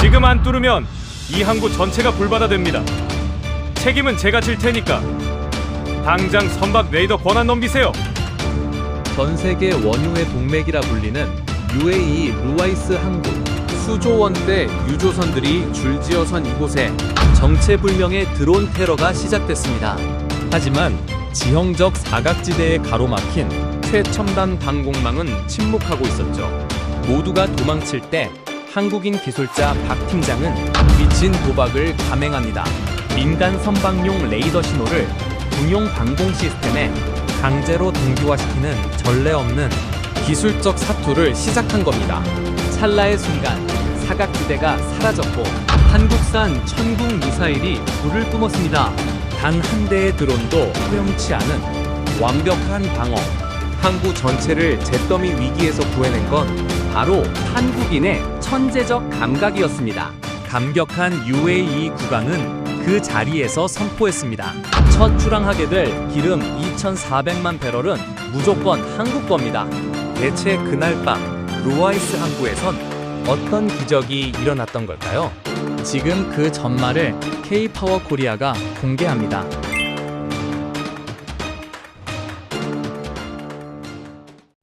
지금 안 뚫으면 이 항구 전체가 불바다 됩니다. 책임은 제가 질 테니까 당장 선박 레이더 권한 넘기세요. 전 세계 원유의 동맥이라 불리는 UAE 루와이스 항구. 수조원대 유조선들이 줄지어선 이곳에 정체불명의 드론 테러가 시작됐습니다. 하지만 지형적 사각지대에 가로막힌 최첨단 방공망은 침묵하고 있었죠. 모두가 도망칠 때 한국인 기술자 박 팀장은 미친 도박을 감행합니다. 민간 선박용 레이더 신호를 군용 방공 시스템에 강제로 동기화시키는 전례 없는 기술적 사투를 시작한 겁니다. 찰나의 순간 사각지대가 사라졌고 한국산 천궁 미사일이 불을 뿜었습니다. 단 한 대의 드론도 허용치 않은 완벽한 방어. 항구 전체를 잿더미 위기에서 구해낸 건 바로 한국인의 천재적 감각이었습니다. 감격한 UAE 국왕은 그 자리에서 선포했습니다. 첫 출항하게 될 기름 2,400만 배럴은 무조건 한국 겁니다. 대체 그날 밤 루와이스 항구에선 어떤 기적이 일어났던 걸까요? 지금 그 전말을 K-파워 코리아가 공개합니다.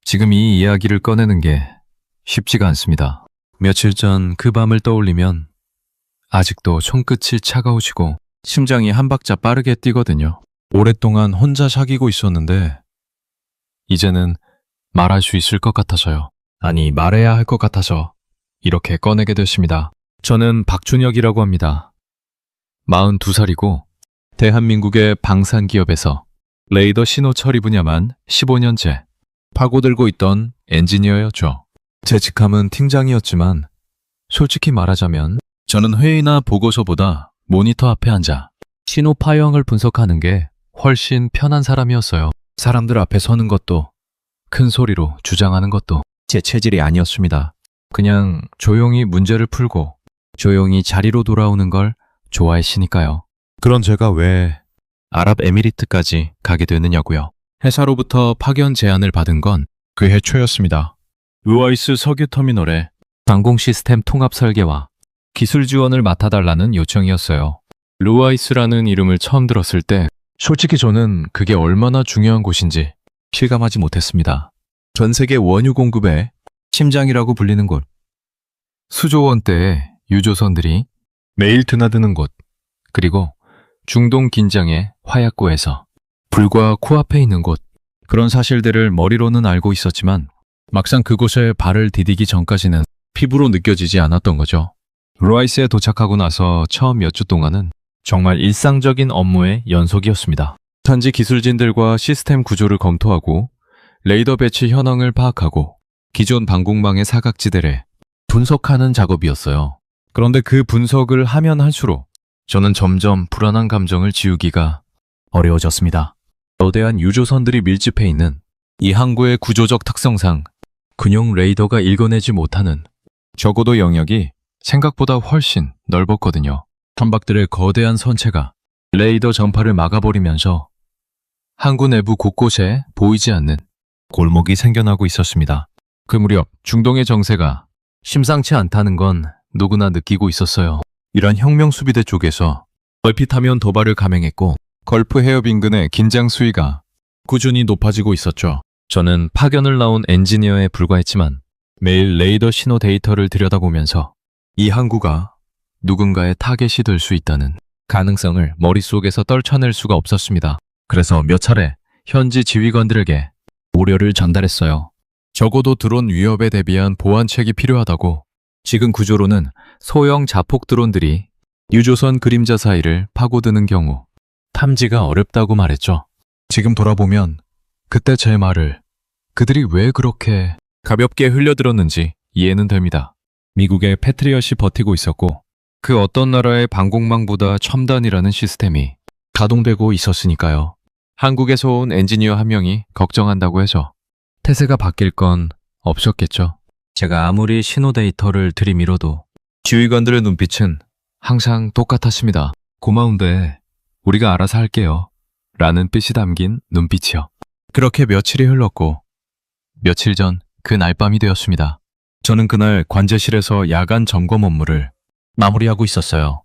지금 이 이야기를 꺼내는 게 쉽지가 않습니다. 며칠 전 그 밤을 떠올리면 아직도 손끝이 차가워지고 심장이 한 박자 빠르게 뛰거든요. 오랫동안 혼자 사귀고 있었는데 이제는 말할 수 있을 것 같아서요. 아니, 말해야 할 것 같아서 이렇게 꺼내게 됐습니다. 저는 박준혁이라고 합니다. 42살이고 대한민국의 방산기업에서 레이더 신호 처리 분야만 15년째 파고들고 있던 엔지니어였죠. 제 직함은 팀장이었지만 솔직히 말하자면 저는 회의나 보고서보다 모니터 앞에 앉아 신호 파형을 분석하는 게 훨씬 편한 사람이었어요. 사람들 앞에 서는 것도 큰 소리로 주장하는 것도 제 체질이 아니었습니다. 그냥 조용히 문제를 풀고 조용히 자리로 돌아오는 걸 좋아했으니까요. 그런 제가 왜 아랍에미리트까지 가게 되느냐고요. 회사로부터 파견 제안을 받은 건 그해 초였습니다. 루와이스 석유터미널에 방공 시스템 통합 설계와 기술 지원을 맡아달라는 요청이었어요. 루와이스라는 이름을 처음 들었을 때 솔직히 저는 그게 얼마나 중요한 곳인지 실감하지 못했습니다. 전 세계 원유 공급의 심장이라고 불리는 곳, 수조원대의 유조선들이 매일 드나드는 곳, 그리고 중동 긴장의 화약고에서 불과 코앞에 있는 곳, 그런 사실들을 머리로는 알고 있었지만 막상 그곳에 발을 디디기 전까지는 피부로 느껴지지 않았던 거죠. 루와이스에 도착하고 나서 처음 몇 주 동안은 정말 일상적인 업무의 연속이었습니다. 현지 기술진들과 시스템 구조를 검토하고 레이더 배치 현황을 파악하고 기존 방공망의 사각지대를 분석하는 작업이었어요. 그런데 그 분석을 하면 할수록 저는 점점 불안한 감정을 지우기가 어려워졌습니다. 거대한 유조선들이 밀집해 있는 이 항구의 구조적 특성상 군용 레이더가 읽어내지 못하는 적어도 영역이 생각보다 훨씬 넓었거든요. 선박들의 거대한 선체가 레이더 전파를 막아버리면서 항구 내부 곳곳에 보이지 않는 골목이 생겨나고 있었습니다. 그 무렵 중동의 정세가 심상치 않다는 건 누구나 느끼고 있었어요. 이란 혁명 수비대 쪽에서 얼핏 하면 도발을 감행했고 걸프 해협 인근의 긴장 수위가 꾸준히 높아지고 있었죠. 저는 파견을 나온 엔지니어에 불과했지만 매일 레이더 신호 데이터를 들여다보면서 이 항구가 누군가의 타겟이 될 수 있다는 가능성을 머릿속에서 떨쳐낼 수가 없었습니다. 그래서 몇 차례 현지 지휘관들에게 우려를 전달했어요. 적어도 드론 위협에 대비한 보안책이 필요하다고. 지금 구조로는 소형 자폭 드론들이 유조선 그림자 사이를 파고드는 경우 탐지가 어렵다고 말했죠. 지금 돌아보면 그때 제 말을 그들이 왜 그렇게 가볍게 흘려들었는지 이해는 됩니다. 미국의 패트리엇이 버티고 있었고 그 어떤 나라의 방공망보다 첨단이라는 시스템이 가동되고 있었으니까요. 한국에서 온 엔지니어 한 명이 걱정한다고 해서 태세가 바뀔 건 없었겠죠. 제가 아무리 신호 데이터를 들이밀어도 지휘관들의 눈빛은 항상 똑같았습니다. 고마운데 우리가 알아서 할게요. 라는 뜻이 담긴 눈빛이요. 그렇게 며칠이 흘렀고 며칠 전 그 날밤이 되었습니다. 저는 그날 관제실에서 야간 점검 업무를 마무리하고 있었어요.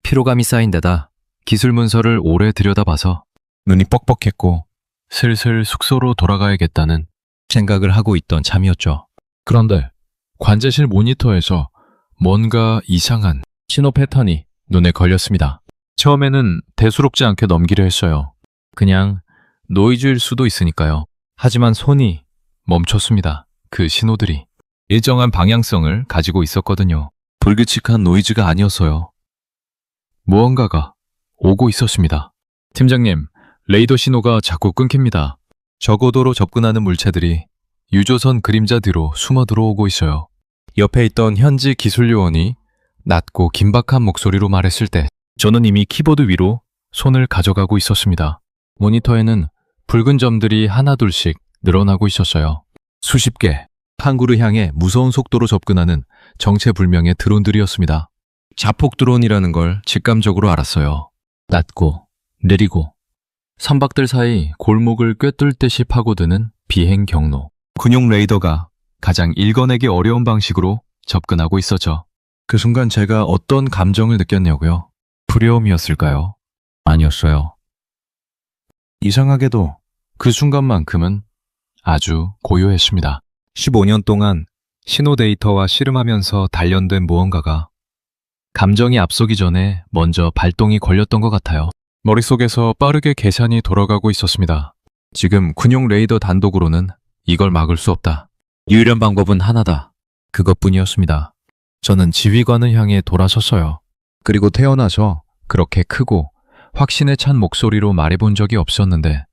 피로감이 쌓인 데다 기술 문서를 오래 들여다봐서 눈이 뻑뻑했고 슬슬 숙소로 돌아가야겠다는 생각을 하고 있던 참이었죠. 그런데 관제실 모니터에서 뭔가 이상한 신호 패턴이 눈에 걸렸습니다. 처음에는 대수롭지 않게 넘기려 했어요. 그냥 노이즈일 수도 있으니까요. 하지만 손이 멈췄습니다. 그 신호들이 일정한 방향성을 가지고 있었거든요. 불규칙한 노이즈가 아니었어요. 무언가가 오고 있었습니다. 팀장님, 레이더 신호가 자꾸 끊깁니다. 저고도로 접근하는 물체들이 유조선 그림자 뒤로 숨어 들어오고 있어요. 옆에 있던 현지 기술 요원이 낮고 긴박한 목소리로 말했을 때 저는 이미 키보드 위로 손을 가져가고 있었습니다. 모니터에는 붉은 점들이 하나둘씩 늘어나고 있었어요. 수십 개, 항구를 향해 무서운 속도로 접근하는 정체불명의 드론들이었습니다. 자폭 드론이라는 걸 직감적으로 알았어요. 낮고 느리고 선박들 사이 골목을 꿰뚫듯이 파고드는 비행 경로. 군용 레이더가 가장 읽어내기 어려운 방식으로 접근하고 있었죠. 그 순간 제가 어떤 감정을 느꼈냐고요? 두려움이었을까요? 아니었어요. 이상하게도 그 순간만큼은 아주 고요했습니다. 15년 동안 신호 데이터와 씨름하면서 단련된 무언가가 감정이 앞서기 전에 먼저 발동이 걸렸던 것 같아요. 머릿속에서 빠르게 계산이 돌아가고 있었습니다. 지금 군용 레이더 단독으로는 이걸 막을 수 없다. 유일한 방법은 하나다. 그것뿐이었습니다. 저는 지휘관을 향해 돌아섰어요. 그리고 태어나서 그렇게 크고 확신에 찬 목소리로 말해본 적이 없었는데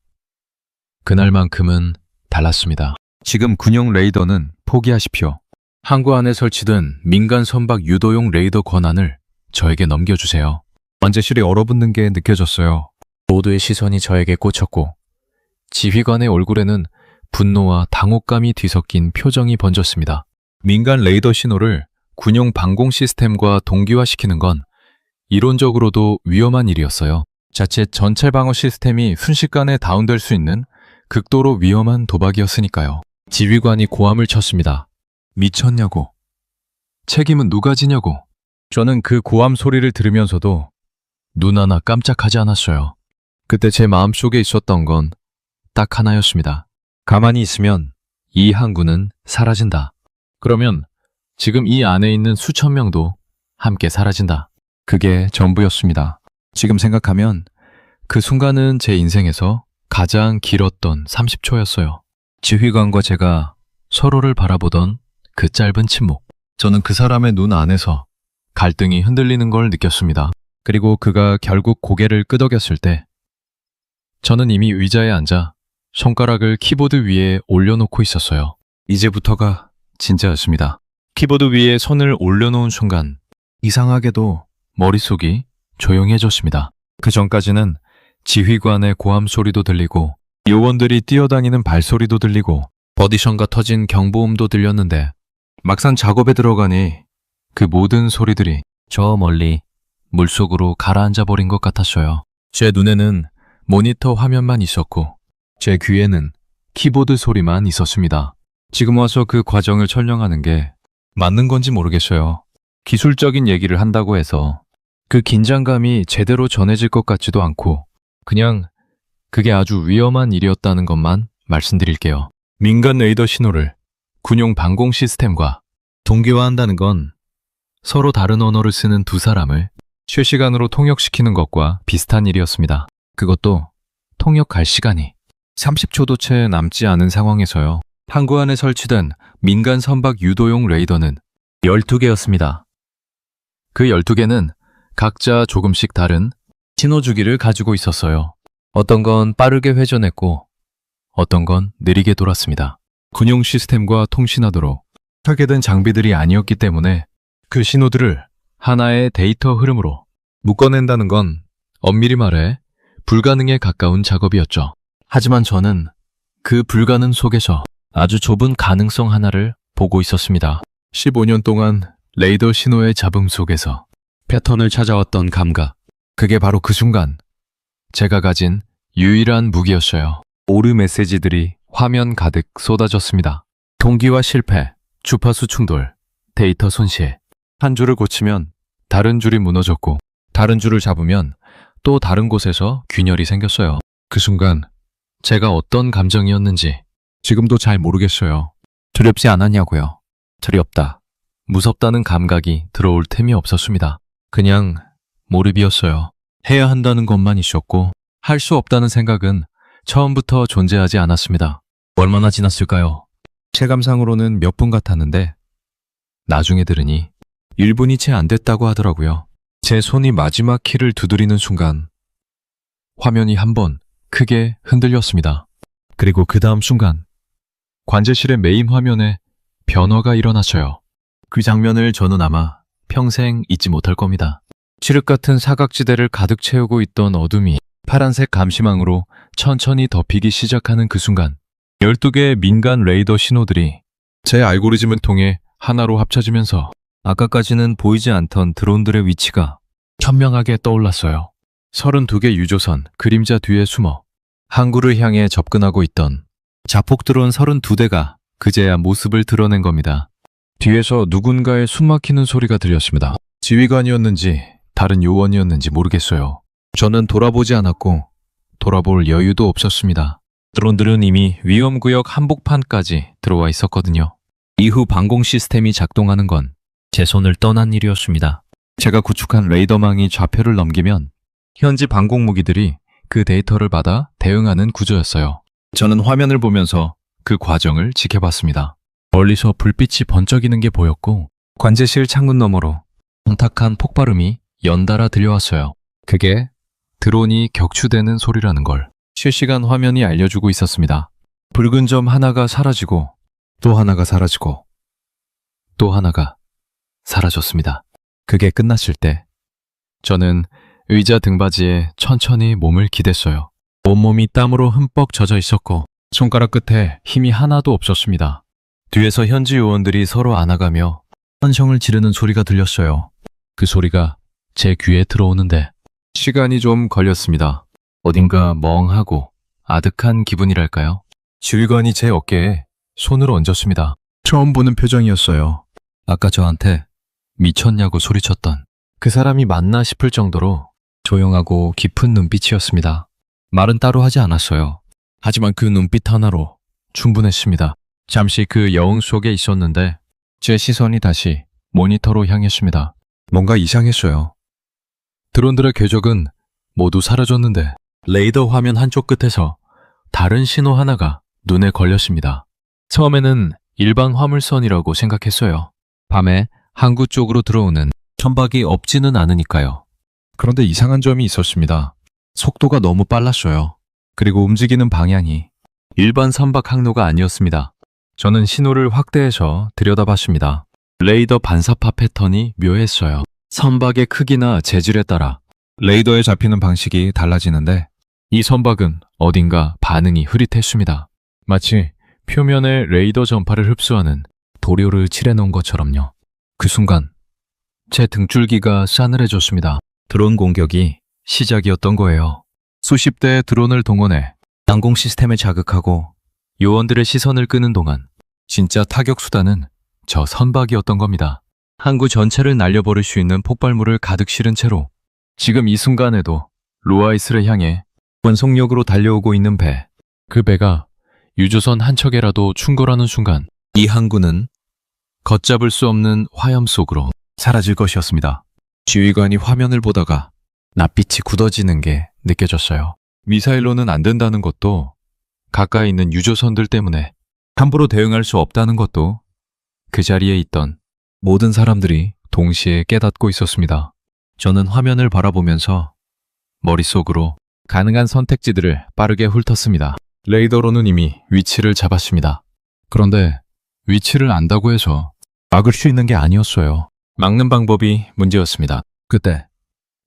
그날만큼은 달랐습니다. 지금 군용 레이더는 포기하십시오. 항구 안에 설치된 민간 선박 유도용 레이더 권한을 저에게 넘겨주세요. 관제실이 얼어붙는 게 느껴졌어요. 모두의 시선이 저에게 꽂혔고 지휘관의 얼굴에는 분노와 당혹감이 뒤섞인 표정이 번졌습니다. 민간 레이더 신호를 군용 방공 시스템과 동기화시키는 건 이론적으로도 위험한 일이었어요. 자칫 전체 방어 시스템이 순식간에 다운될 수 있는 극도로 위험한 도박이었으니까요. 지휘관이 고함을 쳤습니다. 미쳤냐고. 책임은 누가 지냐고. 저는 그 고함 소리를 들으면서도 눈 하나 깜짝하지 않았어요. 그때 제 마음속에 있었던 건 딱 하나였습니다. 가만히 있으면 이 항구는 사라진다. 그러면 지금 이 안에 있는 수천 명도 함께 사라진다. 그게 전부였습니다. 지금 생각하면 그 순간은 제 인생에서 가장 길었던 30초였어요. 지휘관과 제가 서로를 바라보던 그 짧은 침묵. 저는 그 사람의 눈 안에서 갈등이 흔들리는 걸 느꼈습니다. 그리고 그가 결국 고개를 끄덕였을 때 저는 이미 의자에 앉아 손가락을 키보드 위에 올려놓고 있었어요. 이제부터가 진짜였습니다. 키보드 위에 손을 올려놓은 순간 이상하게도 머릿속이 조용해졌습니다. 그 전까지는 지휘관의 고함 소리도 들리고 요원들이 뛰어다니는 발소리도 들리고 버디션과 터진 경보음도 들렸는데 막상 작업에 들어가니 그 모든 소리들이 저 멀리 물속으로 가라앉아 버린 것 같았어요. 제 눈에는 모니터 화면만 있었고 제 귀에는 키보드 소리만 있었습니다. 지금 와서 그 과정을 설명하는 게 맞는 건지 모르겠어요. 기술적인 얘기를 한다고 해서 그 긴장감이 제대로 전해질 것 같지도 않고 그냥 그게 아주 위험한 일이었다는 것만 말씀드릴게요. 민간 레이더 신호를 군용 방공 시스템과 동기화한다는 건 서로 다른 언어를 쓰는 두 사람을 실시간으로 통역시키는 것과 비슷한 일이었습니다. 그것도 통역할 시간이 30초도 채 남지 않은 상황에서요. 항구 안에 설치된 민간 선박 유도용 레이더는 12개였습니다. 그 12개는 각자 조금씩 다른 신호주기를 가지고 있었어요. 어떤 건 빠르게 회전했고 어떤 건 느리게 돌았습니다. 군용 시스템과 통신하도록 설계된 장비들이 아니었기 때문에 그 신호들을 하나의 데이터 흐름으로 묶어낸다는 건 엄밀히 말해 불가능에 가까운 작업이었죠. 하지만 저는 그 불가능 속에서 아주 좁은 가능성 하나를 보고 있었습니다. 15년 동안 레이더 신호의 잡음 속에서 패턴을 찾아왔던 감각. 그게 바로 그 순간 제가 가진 유일한 무기였어요. 오류 메시지들이 화면 가득 쏟아졌습니다. 동기화 실패, 주파수 충돌, 데이터 손실. 한 줄을 고치면 다른 줄이 무너졌고 다른 줄을 잡으면 또 다른 곳에서 균열이 생겼어요. 그 순간 제가 어떤 감정이었는지 지금도 잘 모르겠어요. 두렵지 않았냐고요. 두렵다, 무섭다는 감각이 들어올 틈이 없었습니다. 그냥 몰입이었어요. 해야 한다는 것만 있었고 할 수 없다는 생각은 처음부터 존재하지 않았습니다. 얼마나 지났을까요? 체감상으로는 몇 분 같았는데 나중에 들으니 1분이 채 안 됐다고 하더라고요. 제 손이 마지막 키를 두드리는 순간 화면이 한번 크게 흔들렸습니다. 그리고 그 다음 순간 관제실의 메인 화면에 변화가 일어났어요. 그 장면을 저는 아마 평생 잊지 못할 겁니다. 칠흑 같은 사각지대를 가득 채우고 있던 어둠이 파란색 감시망으로 천천히 덮이기 시작하는 그 순간 12개의 민간 레이더 신호들이 제 알고리즘을 통해 하나로 합쳐지면서 아까까지는 보이지 않던 드론들의 위치가 현명하게 떠올랐어요. 32개 유조선 그림자 뒤에 숨어 항구를 향해 접근하고 있던 자폭 드론 32대가 그제야 모습을 드러낸 겁니다. 뒤에서 누군가의 숨막히는 소리가 들렸습니다. 지휘관이었는지 다른 요원이었는지 모르겠어요. 저는 돌아보지 않았고 돌아볼 여유도 없었습니다. 드론들은 이미 위험구역 한복판까지 들어와 있었거든요. 이후 방공 시스템이 작동하는 건 제 손을 떠난 일이었습니다. 제가 구축한 레이더망이 좌표를 넘기면 현지 방공 무기들이 그 데이터를 받아 대응하는 구조였어요. 저는 화면을 보면서 그 과정을 지켜봤습니다. 멀리서 불빛이 번쩍이는 게 보였고 관제실 창문 너머로 혼탁한 폭발음이 연달아 들려왔어요. 그게 드론이 격추되는 소리라는 걸 실시간 화면이 알려주고 있었습니다. 붉은 점 하나가 사라지고 또 하나가 사라지고 또 하나가 사라졌습니다. 그게 끝났을 때 저는 의자 등받이에 천천히 몸을 기댔어요. 온몸이 땀으로 흠뻑 젖어 있었고 손가락 끝에 힘이 하나도 없었습니다. 뒤에서 현지 요원들이 서로 안아가며 환성을 지르는 소리가 들렸어요. 그 소리가 제 귀에 들어오는데 시간이 좀 걸렸습니다. 어딘가 멍하고 아득한 기분이랄까요? 지휘관이 제 어깨에 손을 얹었습니다. 처음 보는 표정이었어요. 아까 저한테 미쳤냐고 소리쳤던 그 사람이 맞나 싶을 정도로 조용하고 깊은 눈빛이었습니다. 말은 따로 하지 않았어요. 하지만 그 눈빛 하나로 충분했습니다. 잠시 그 여운 속에 있었는데 제 시선이 다시 모니터로 향했습니다. 뭔가 이상했어요. 드론들의 궤적은 모두 사라졌는데 레이더 화면 한쪽 끝에서 다른 신호 하나가 눈에 걸렸습니다. 처음에는 일반 화물선이라고 생각했어요. 밤에 항구 쪽으로 들어오는 선박이 없지는 않으니까요. 그런데 이상한 점이 있었습니다. 속도가 너무 빨랐어요. 그리고 움직이는 방향이 일반 선박 항로가 아니었습니다. 저는 신호를 확대해서 들여다봤습니다. 레이더 반사파 패턴이 묘했어요. 선박의 크기나 재질에 따라 레이더에 잡히는 방식이 달라지는데 이 선박은 어딘가 반응이 흐릿했습니다. 마치 표면에 레이더 전파를 흡수하는 도료를 칠해놓은 것처럼요. 그 순간 제 등줄기가 싸늘해졌습니다. 드론 공격이 시작이었던 거예요. 수십 대의 드론을 동원해 항공 시스템을 자극하고 요원들의 시선을 끄는 동안 진짜 타격 수단은 저 선박이었던 겁니다. 항구 전체를 날려버릴 수 있는 폭발물을 가득 실은 채로 지금 이 순간에도 로아이스를 향해 원속력으로 달려오고 있는 배. 그 배가 유조선 한 척에라도 충돌하는 순간 이 항구는 걷잡을 수 없는 화염 속으로 사라질 것이었습니다. 지휘관이 화면을 보다가 낯빛이 굳어지는 게 느껴졌어요. 미사일로는 안 된다는 것도 가까이 있는 유조선들 때문에 함부로 대응할 수 없다는 것도 그 자리에 있던 모든 사람들이 동시에 깨닫고 있었습니다. 저는 화면을 바라보면서 머릿속으로 가능한 선택지들을 빠르게 훑었습니다. 레이더로는 이미 위치를 잡았습니다. 그런데 위치를 안다고 해서 막을 수 있는 게 아니었어요. 막는 방법이 문제였습니다. 그때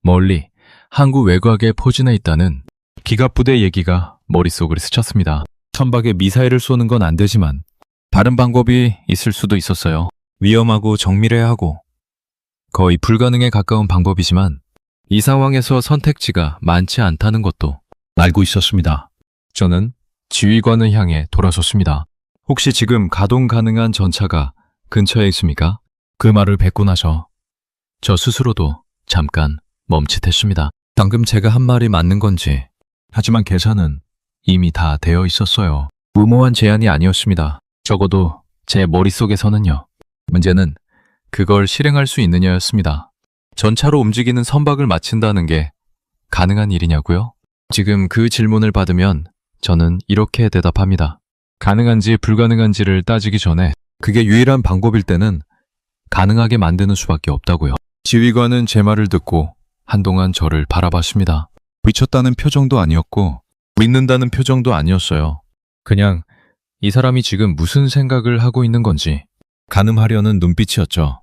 멀리 항구 외곽에 포진해 있다는 기갑부대 얘기가 머릿속을 스쳤습니다. 선박에 미사일을 쏘는 건 안 되지만 다른 방법이 있을 수도 있었어요. 위험하고 정밀해야 하고 거의 불가능에 가까운 방법이지만 이 상황에서 선택지가 많지 않다는 것도 알고 있었습니다. 저는 지휘관을 향해 돌아섰습니다. 혹시 지금 가동 가능한 전차가 근처에 있습니까? 그 말을 뱉고 나서 저 스스로도 잠깐 멈칫했습니다. 방금 제가 한 말이 맞는 건지. 하지만 계산은 이미 다 되어 있었어요. 무모한 제안이 아니었습니다. 적어도 제 머릿속에서는요. 문제는 그걸 실행할 수 있느냐였습니다. 전차로 움직이는 선박을 마친다는 게 가능한 일이냐고요? 지금 그 질문을 받으면 저는 이렇게 대답합니다. 가능한지 불가능한지를 따지기 전에 그게 유일한 방법일 때는 가능하게 만드는 수밖에 없다고요. 지휘관은 제 말을 듣고 한동안 저를 바라봤습니다. 미쳤다는 표정도 아니었고 믿는다는 표정도 아니었어요. 그냥 이 사람이 지금 무슨 생각을 하고 있는 건지 가늠하려는 눈빛이었죠.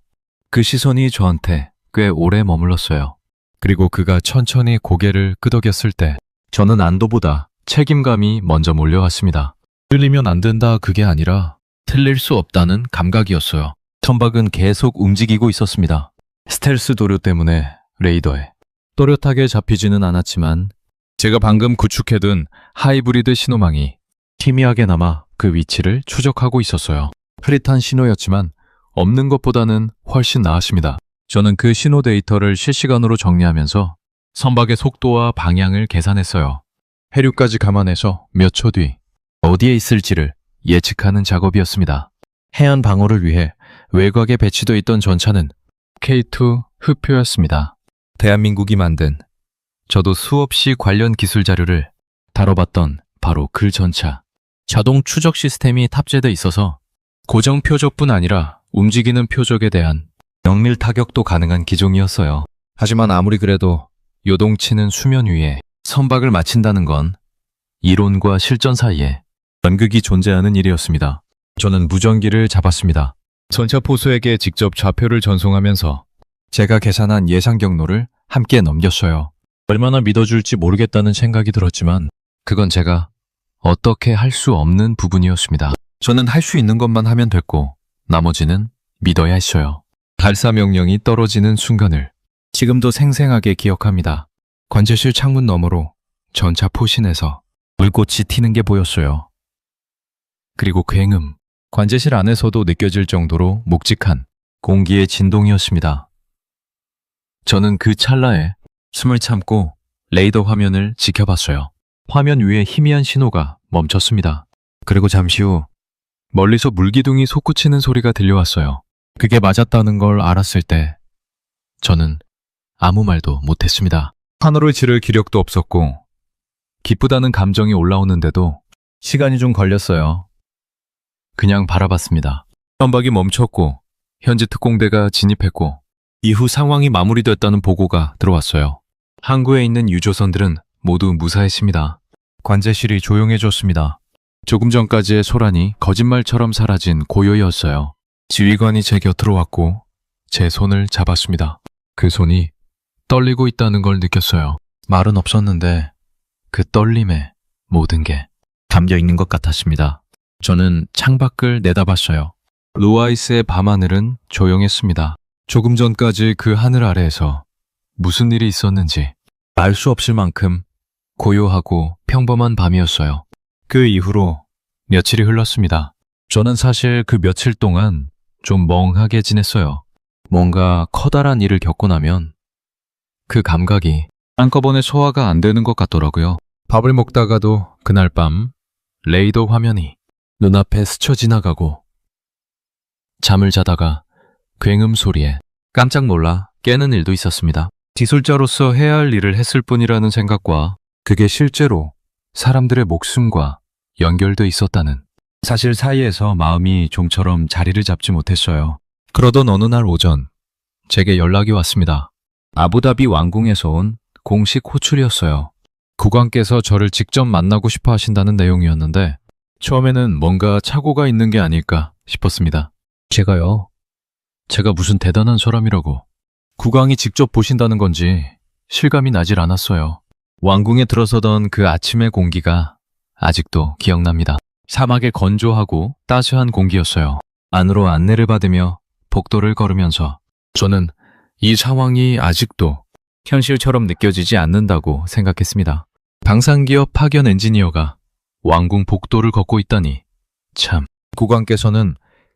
그 시선이 저한테 꽤 오래 머물렀어요. 그리고 그가 천천히 고개를 끄덕였을 때 저는 안도보다 책임감이 먼저 몰려왔습니다. 틀리면 안 된다 그게 아니라 틀릴 수 없다는 감각이었어요. 선박은 계속 움직이고 있었습니다. 스텔스 도료 때문에 레이더에 또렷하게 잡히지는 않았지만 제가 방금 구축해둔 하이브리드 신호망이 희미하게나마 그 위치를 추적하고 있었어요. 흐릿한 신호였지만 없는 것보다는 훨씬 나았습니다. 저는 그 신호 데이터를 실시간으로 정리하면서 선박의 속도와 방향을 계산했어요. 해류까지 감안해서 몇 초 뒤 어디에 있을지를 예측하는 작업이었습니다. 해안 방어를 위해 외곽에 배치되어 있던 전차는 K2 흑표였습니다. 대한민국이 만든 저도 수없이 관련 기술 자료를 다뤄봤던 바로 그 전차. 자동 추적 시스템이 탑재돼 있어서 고정 표적뿐 아니라 움직이는 표적에 대한 정밀 타격도 가능한 기종이었어요. 하지만 아무리 그래도 요동치는 수면 위에 선박을 마친다는 건 이론과 실전 사이에 연극이 존재하는 일이었습니다. 저는 무전기를 잡았습니다. 전차 포수에게 직접 좌표를 전송하면서 제가 계산한 예상 경로를 함께 넘겼어요. 얼마나 믿어줄지 모르겠다는 생각이 들었지만 그건 제가 어떻게 할 수 없는 부분이었습니다. 저는 할 수 있는 것만 하면 됐고 나머지는 믿어야 했어요. 발사 명령이 떨어지는 순간을 지금도 생생하게 기억합니다. 관제실 창문 너머로 전차 포신에서 불꽃이 튀는 게 보였어요. 그리고 굉음, 관제실 안에서도 느껴질 정도로 묵직한 공기의 진동이었습니다. 저는 그 찰나에 숨을 참고 레이더 화면을 지켜봤어요. 화면 위에 희미한 신호가 멈췄습니다. 그리고 잠시 후 멀리서 물기둥이 솟구치는 소리가 들려왔어요. 그게 맞았다는 걸 알았을 때 저는 아무 말도 못했습니다. 환호를 지를 기력도 없었고 기쁘다는 감정이 올라오는데도 시간이 좀 걸렸어요. 그냥 바라봤습니다. 선박이 멈췄고 현지 특공대가 진입했고 이후 상황이 마무리됐다는 보고가 들어왔어요. 항구에 있는 유조선들은 모두 무사했습니다. 관제실이 조용해졌습니다. 조금 전까지의 소란이 거짓말처럼 사라진 고요였어요. 지휘관이 제 곁으로 왔고 제 손을 잡았습니다. 그 손이 떨리고 있다는 걸 느꼈어요. 말은 없었는데 그 떨림에 모든 게 담겨 있는 것 같았습니다. 저는 창밖을 내다봤어요. 루아이스의 밤하늘은 조용했습니다. 조금 전까지 그 하늘 아래에서 무슨 일이 있었는지 알 수 없을 만큼 고요하고 평범한 밤이었어요. 그 이후로 며칠이 흘렀습니다. 저는 사실 그 며칠 동안 좀 멍하게 지냈어요. 뭔가 커다란 일을 겪고 나면 그 감각이 한꺼번에 소화가 안 되는 것 같더라고요. 밥을 먹다가도 그날 밤 레이더 화면이 눈앞에 스쳐 지나가고 잠을 자다가 굉음 소리에 깜짝 놀라 깨는 일도 있었습니다. 기술자로서 해야 할 일을 했을 뿐이라는 생각과 그게 실제로 사람들의 목숨과 연결돼 있었다는 사실 사이에서 마음이 좀처럼 자리를 잡지 못했어요. 그러던 어느 날 오전 제게 연락이 왔습니다. 아부다비 왕궁에서 온 공식 호출이었어요. 국왕께서 저를 직접 만나고 싶어 하신다는 내용이었는데 처음에는 뭔가 착오가 있는 게 아닐까 싶었습니다. 제가요? 제가 무슨 대단한 사람이라고 국왕이 직접 보신다는 건지 실감이 나질 않았어요. 왕궁에 들어서던 그 아침의 공기가 아직도 기억납니다. 사막의 건조하고 따스한 공기였어요. 안으로 안내를 받으며 복도를 걸으면서 저는 이 상황이 아직도 현실처럼 느껴지지 않는다고 생각했습니다. 방산기업 파견 엔지니어가 왕궁 복도를 걷고 있다니 참. 국왕께서는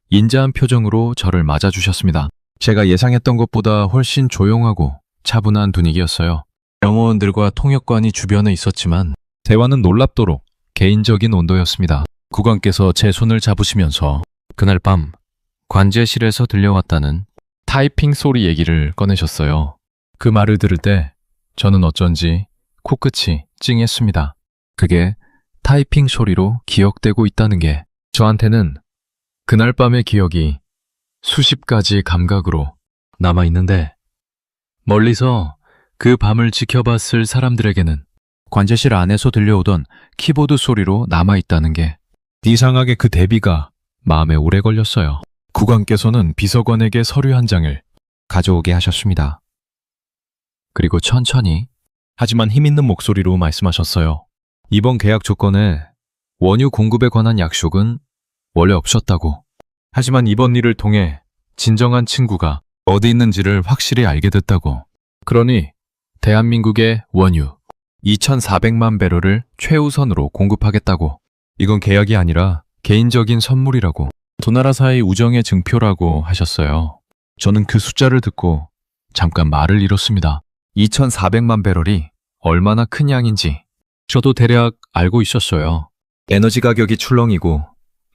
인자한 표정으로 저를 맞아주셨습니다. 제가 예상했던 것보다 훨씬 조용하고 차분한 분위기였어요. 경호원들과 통역관이 주변에 있었지만 대화는 놀랍도록 개인적인 온도였습니다. 국왕께서 제 손을 잡으시면서 그날 밤 관제실에서 들려왔다는 타이핑 소리 얘기를 꺼내셨어요. 그 말을 들을 때 저는 어쩐지 코끝이 찡했습니다. 그게 타이핑 소리로 기억되고 있다는 게 저한테는 그날 밤의 기억이 수십 가지 감각으로 남아있는데 멀리서 그 밤을 지켜봤을 사람들에게는 관제실 안에서 들려오던 키보드 소리로 남아있다는 게 이상하게 그 대비가 마음에 오래 걸렸어요. 국왕께서는 비서관에게 서류 한 장을 가져오게 하셨습니다. 그리고 천천히 하지만 힘있는 목소리로 말씀하셨어요. 이번 계약 조건에 원유 공급에 관한 약속은 원래 없었다고. 하지만 이번 일을 통해 진정한 친구가 어디 있는지를 확실히 알게 됐다고. 그러니 대한민국의 원유 2,400만 배럴을 최우선으로 공급하겠다고. 이건 계약이 아니라 개인적인 선물이라고. 두 나라 사이 우정의 증표라고 하셨어요. 저는 그 숫자를 듣고 잠깐 말을 잃었습니다. 2,400만 배럴이 얼마나 큰 양인지 저도 대략 알고 있었어요. 에너지 가격이 출렁이고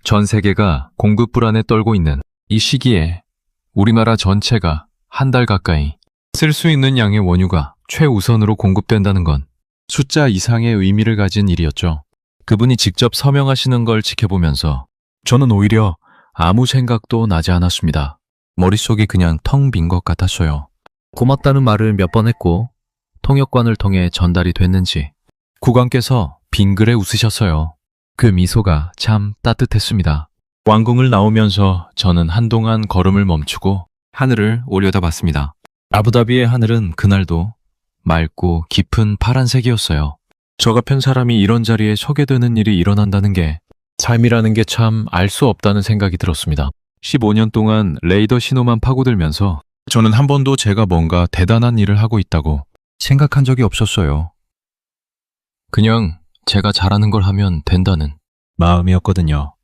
전 세계가 공급 불안에 떨고 있는 이 시기에 우리나라 전체가 한 달 가까이 쓸 수 있는 양의 원유가 최우선으로 공급된다는 건 숫자 이상의 의미를 가진 일이었죠. 그분이 직접 서명하시는 걸 지켜보면서 저는 오히려 아무 생각도 나지 않았습니다. 머릿속이 그냥 텅 빈 것 같았어요. 고맙다는 말을 몇 번 했고 통역관을 통해 전달이 됐는지 국왕께서 빙그레 웃으셨어요. 그 미소가 참 따뜻했습니다. 왕궁을 나오면서 저는 한동안 걸음을 멈추고 하늘을 올려다봤습니다. 아부다비의 하늘은 그날도 맑고 깊은 파란색이었어요. 저 같은 사람이 이런 자리에 서게 되는 일이 일어난다는 게 삶이라는 게 참 알 수 없다는 생각이 들었습니다. 15년 동안 레이더 신호만 파고들면서 저는 한 번도 제가 뭔가 대단한 일을 하고 있다고 생각한 적이 없었어요. 그냥 제가 잘하는 걸 하면 된다는 마음이었거든요.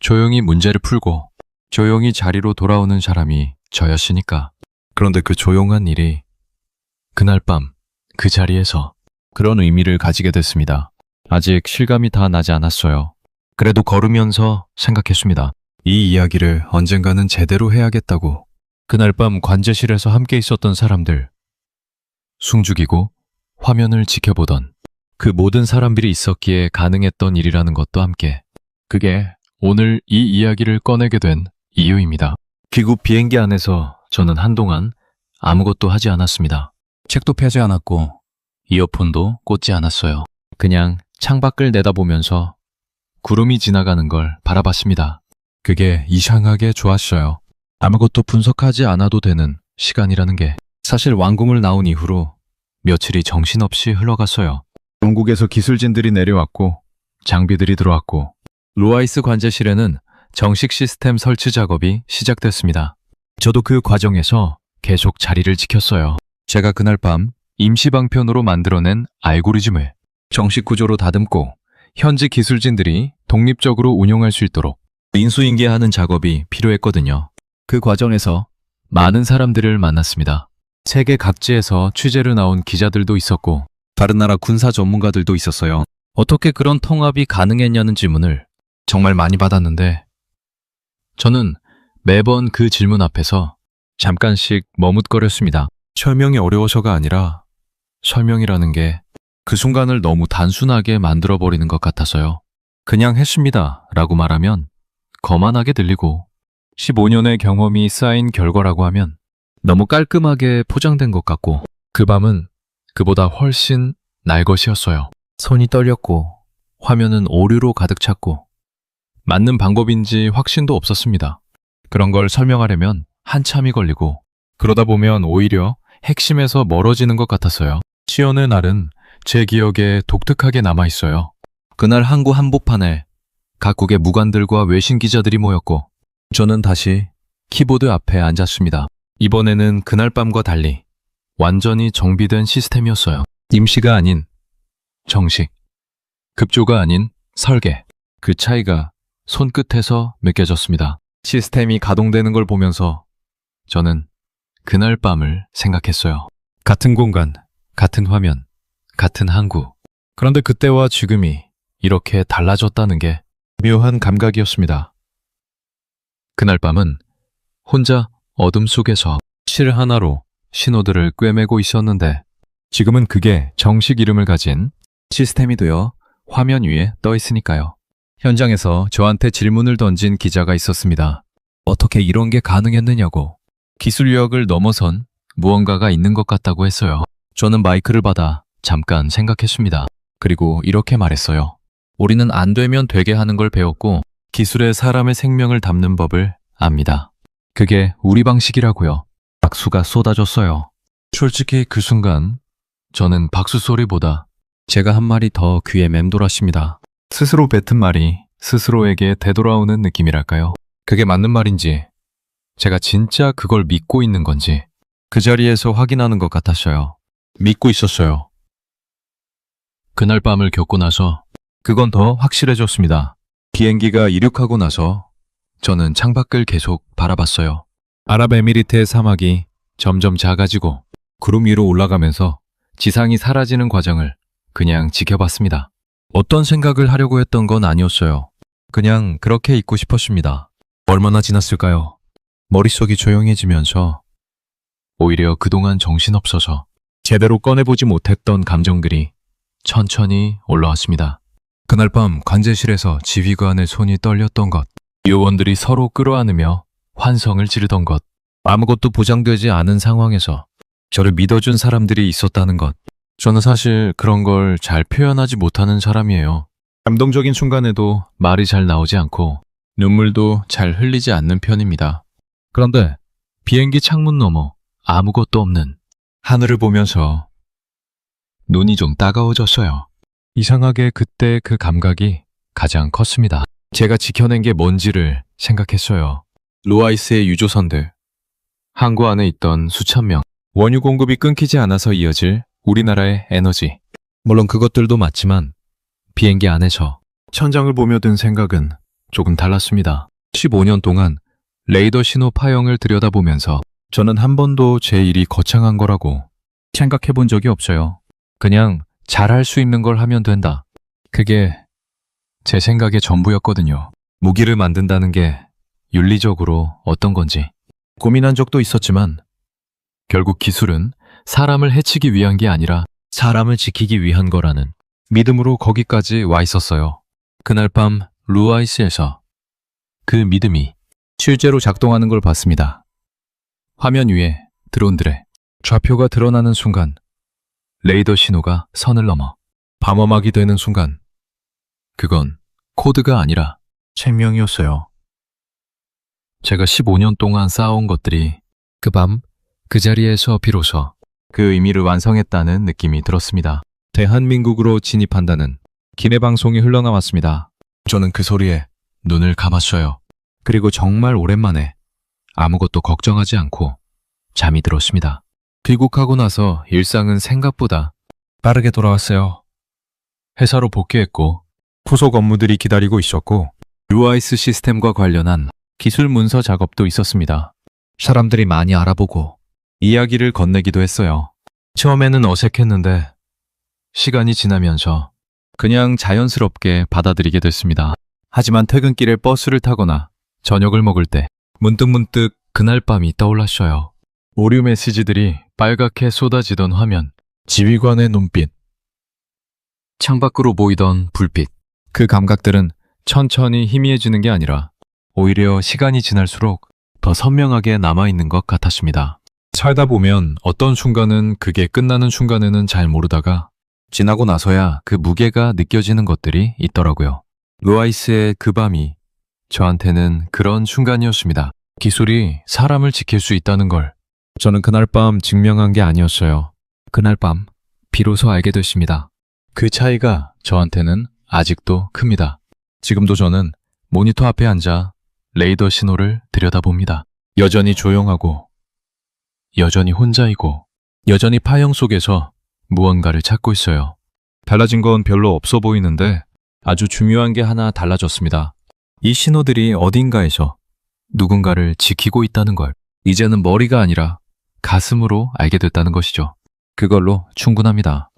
조용히 문제를 풀고 조용히 자리로 돌아오는 사람이 저였으니까. 그런데 그 조용한 일이 그날 밤 그 자리에서 그런 의미를 가지게 됐습니다. 아직 실감이 다 나지 않았어요. 그래도 걸으면서 생각했습니다. 이 이야기를 언젠가는 제대로 해야겠다고. 그날 밤 관제실에서 함께 있었던 사람들, 숨죽이고 화면을 지켜보던 그 모든 사람들이 있었기에 가능했던 일이라는 것도 함께 그게 오늘 이 이야기를 꺼내게 된 이유입니다. 귀국 비행기 안에서 저는 한동안 아무것도 하지 않았습니다. 책도 펴지 않았고 이어폰도 꽂지 않았어요. 그냥 창밖을 내다보면서 구름이 지나가는 걸 바라봤습니다. 그게 이상하게 좋았어요. 아무것도 분석하지 않아도 되는 시간이라는 게 사실 왕궁을 나온 이후로 며칠이 정신없이 흘러갔어요. 영국에서 기술진들이 내려왔고 장비들이 들어왔고 루아이스 관제실에는 정식 시스템 설치 작업이 시작됐습니다. 저도 그 과정에서 계속 자리를 지켰어요. 제가 그날 밤 임시방편으로 만들어낸 알고리즘을 정식 구조로 다듬고 현지 기술진들이 독립적으로 운용할 수 있도록 인수인계하는 작업이 필요했거든요. 그 과정에서 많은 사람들을 만났습니다. 세계 각지에서 취재를 나온 기자들도 있었고 다른 나라 군사 전문가들도 있었어요. 어떻게 그런 통합이 가능했냐는 질문을 정말 많이 받았는데 저는 매번 그 질문 앞에서 잠깐씩 머뭇거렸습니다. 설명이 어려워서가 아니라 설명이라는 게 그 순간을 너무 단순하게 만들어버리는 것 같아서요. 그냥 했습니다 라고 말하면 거만하게 들리고 15년의 경험이 쌓인 결과라고 하면 너무 깔끔하게 포장된 것 같고 그 밤은 그보다 훨씬 날 것이었어요. 손이 떨렸고 화면은 오류로 가득 찼고 맞는 방법인지 확신도 없었습니다. 그런 걸 설명하려면 한참이 걸리고 그러다 보면 오히려 핵심에서 멀어지는 것 같았어요. 시연의 날은 제 기억에 독특하게 남아있어요. 그날 항구 한복판에 각국의 무관들과 외신 기자들이 모였고 저는 다시 키보드 앞에 앉았습니다. 이번에는 그날 밤과 달리 완전히 정비된 시스템이었어요. 임시가 아닌 정식, 급조가 아닌 설계. 그 차이가 손끝에서 느껴졌습니다. 시스템이 가동되는 걸 보면서 저는 그날 밤을 생각했어요. 같은 공간, 같은 화면, 같은 항구. 그런데 그때와 지금이 이렇게 달라졌다는 게 묘한 감각이었습니다. 그날 밤은 혼자 어둠 속에서 실 하나로 신호들을 꿰매고 있었는데 지금은 그게 정식 이름을 가진 시스템이 되어 화면 위에 떠 있으니까요. 현장에서 저한테 질문을 던진 기자가 있었습니다. 어떻게 이런 게 가능했느냐고. 기술력을 넘어선 무언가가 있는 것 같다고 했어요. 저는 마이크를 받아 잠깐 생각했습니다. 그리고 이렇게 말했어요. 우리는 안 되면 되게 하는 걸 배웠고 기술에 사람의 생명을 담는 법을 압니다. 그게 우리 방식이라고요. 박수가 쏟아졌어요. 솔직히 그 순간 저는 박수 소리보다 제가 한 말이 더 귀에 맴돌았습니다. 스스로 뱉은 말이 스스로에게 되돌아오는 느낌이랄까요? 그게 맞는 말인지, 제가 진짜 그걸 믿고 있는 건지 그 자리에서 확인하는 것 같았어요. 믿고 있었어요. 그날 밤을 겪고 나서 그건 더 확실해졌습니다. 비행기가 이륙하고 나서 저는 창밖을 계속 바라봤어요. 아랍에미리트의 사막이 점점 작아지고 구름 위로 올라가면서 지상이 사라지는 과정을 그냥 지켜봤습니다. 어떤 생각을 하려고 했던 건 아니었어요. 그냥 그렇게 있고 싶었습니다. 얼마나 지났을까요? 머릿속이 조용해지면서 오히려 그동안 정신없어서 제대로 꺼내보지 못했던 감정들이 천천히 올라왔습니다. 그날 밤 관제실에서 지휘관의 손이 떨렸던 것, 요원들이 서로 끌어안으며 환성을 지르던 것, 아무것도 보장되지 않은 상황에서 저를 믿어준 사람들이 있었다는 것. 저는 사실 그런 걸 잘 표현하지 못하는 사람이에요. 감동적인 순간에도 말이 잘 나오지 않고 눈물도 잘 흘리지 않는 편입니다. 그런데 비행기 창문 너머 아무것도 없는 하늘을 보면서 눈이 좀 따가워졌어요. 이상하게 그때 그 감각이 가장 컸습니다. 제가 지켜낸 게 뭔지를 생각했어요. 루아이스의 유조선들, 항구 안에 있던 수천 명, 원유 공급이 끊기지 않아서 이어질 우리나라의 에너지. 물론 그것들도 맞지만 비행기 안에서 천장을 보며 든 생각은 조금 달랐습니다. 15년 동안 레이더 신호 파형을 들여다보면서 저는 한 번도 제 일이 거창한 거라고 생각해 본 적이 없어요. 그냥 잘할 수 있는 걸 하면 된다. 그게 제 생각의 전부였거든요. 무기를 만든다는 게 윤리적으로 어떤 건지 고민한 적도 있었지만 결국 기술은 사람을 해치기 위한 게 아니라 사람을 지키기 위한 거라는 믿음으로 거기까지 와 있었어요. 그날 밤 루아이스에서 그 믿음이 실제로 작동하는 걸 봤습니다. 화면 위에 드론들의 좌표가 드러나는 순간, 레이더 신호가 선을 넘어 방어막이 되는 순간, 그건 코드가 아니라 생명이었어요. 제가 15년 동안 쌓아온 것들이 그 밤 그 자리에서 비로소 그 의미를 완성했다는 느낌이 들었습니다. 대한민국으로 진입한다는 기내 방송이 흘러나왔습니다. 저는 그 소리에 눈을 감았어요. 그리고 정말 오랜만에 아무것도 걱정하지 않고 잠이 들었습니다. 귀국하고 나서 일상은 생각보다 빠르게 돌아왔어요. 회사로 복귀했고 후속 업무들이 기다리고 있었고 루아이스 시스템과 관련한 기술 문서 작업도 있었습니다. 사람들이 많이 알아보고 이야기를 건네기도 했어요. 처음에는 어색했는데 시간이 지나면서 그냥 자연스럽게 받아들이게 됐습니다. 하지만 퇴근길에 버스를 타거나 저녁을 먹을 때 문득문득 그날 밤이 떠올랐어요. 오류 메시지들이 빨갛게 쏟아지던 화면, 지휘관의 눈빛, 창밖으로 보이던 불빛. 그 감각들은 천천히 희미해지는 게 아니라 오히려 시간이 지날수록 더 선명하게 남아있는 것 같았습니다. 살다 보면 어떤 순간은 그게 끝나는 순간에는 잘 모르다가 지나고 나서야 그 무게가 느껴지는 것들이 있더라고요. 루아이스의 그 밤이 저한테는 그런 순간이었습니다. 기술이 사람을 지킬 수 있다는 걸 저는 그날 밤 증명한 게 아니었어요. 그날 밤 비로소 알게 됐습니다. 그 차이가 저한테는 아직도 큽니다. 지금도 저는 모니터 앞에 앉아 레이더 신호를 들여다봅니다. 여전히 조용하고 여전히 혼자이고 여전히 파형 속에서 무언가를 찾고 있어요. 달라진 건 별로 없어 보이는데 아주 중요한 게 하나 달라졌습니다. 이 신호들이 어딘가에서 누군가를 지키고 있다는 걸. 이제는 머리가 아니라 가슴으로 알게 됐다는 것이죠. 그걸로 충분합니다.